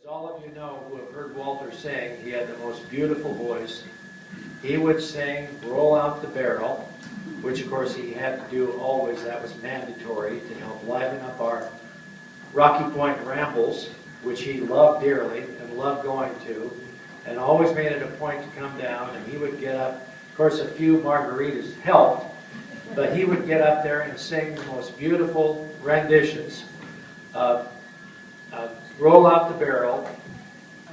all of you know who have heard Walter sing, he had the most beautiful voice. He would sing "Roll Out the Barrel," which of course he had to do always. That was mandatory to help liven up our Rocky Point rambles, which he loved dearly and loved going to, and always made it a point to come down, and he would get up. Of course, a few margaritas helped, but he would get up there and sing the most beautiful renditions of "Roll Out the Barrel,"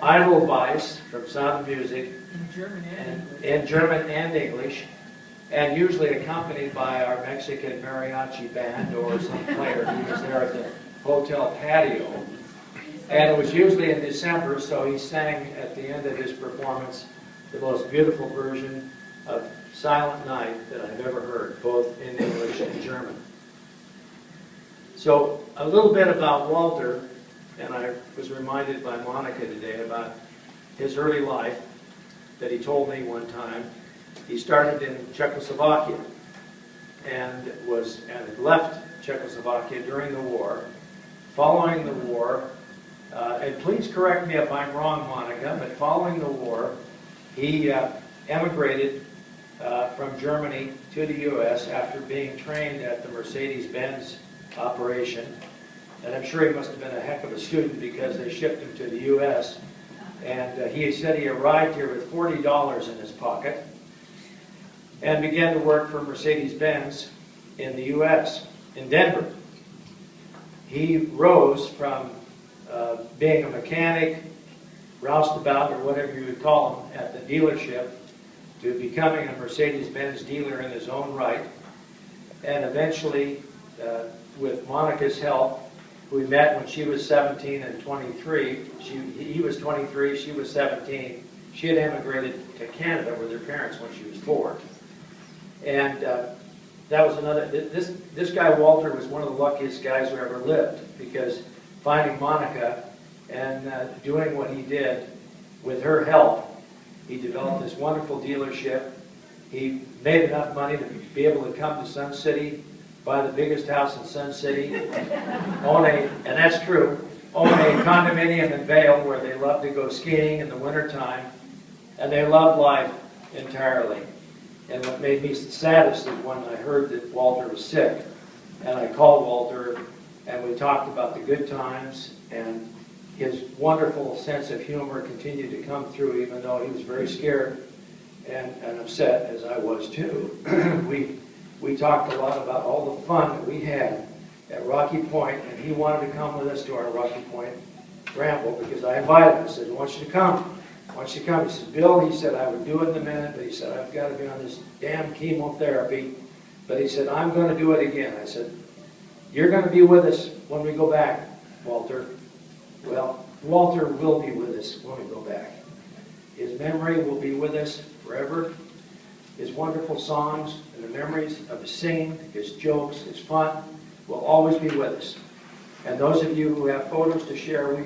"Edelweiss" from Sound of Music, in German and English, and usually accompanied by our Mexican mariachi band or some player who was there at the hotel patio. And it was usually in December, so he sang at the end of his performance the most beautiful version of "Silent Night" that I've ever heard, both in English and German. So a little bit about Walter, and I was reminded by Monica today about his early life that he told me one time. He started in Czechoslovakia and left Czechoslovakia during the war. Following the war, and please correct me if I'm wrong, Monica, but following the war, he emigrated from Germany to the U.S. after being trained at the Mercedes-Benz operation. And I'm sure he must have been a heck of a student because they shipped him to the U.S. And he said he arrived here with $40 in his pocket and began to work for Mercedes-Benz in the U.S., in Denver. He rose from being a mechanic, roustabout, or whatever you would call him, at the dealership, to becoming a Mercedes-Benz dealer in his own right. And eventually, with Monica's help, we met when she was 17 and 23. He was 23, she was 17. She had emigrated to Canada with her parents when she was 4. And that was another, this guy Walter was one of the luckiest guys who ever lived, because finding Monica and doing what he did with her help, he developed this wonderful dealership. He made enough money to be able to come to Sun City, buy the biggest house in Sun City, and that's true, own a condominium in Vale where they love to go skiing in the wintertime, and they love life entirely. And what made me saddest is when I heard that Walter was sick, and I called Walter, and we talked about the good times, and his wonderful sense of humor continued to come through, even though he was very scared and upset, as I was too. We talked a lot about all the fun that we had at Rocky Point, and he wanted to come with us to our Rocky Point ramble because I invited him. I said, "I want you to come. I want you to come." He said, "Bill," he said, "I would do it in a minute," but he said, "I've got to be on this damn chemotherapy." But he said, "I'm going to do it again." I said, "You're going to be with us when we go back, Walter." Well, Walter will be with us when we go back. His memory will be with us forever. His wonderful songs and the memories of his singing, his jokes, his fun will always be with us. And those of you who have photos to share,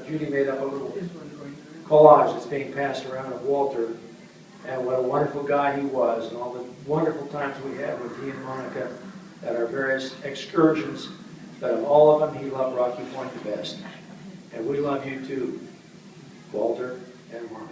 Judy made up a little collage that's being passed around of Walter, and what a wonderful guy he was, and all the wonderful times we had with he and Monica at our various excursions. But of all of them, he loved Rocky Point the best. And we love you too, Walter and Monica.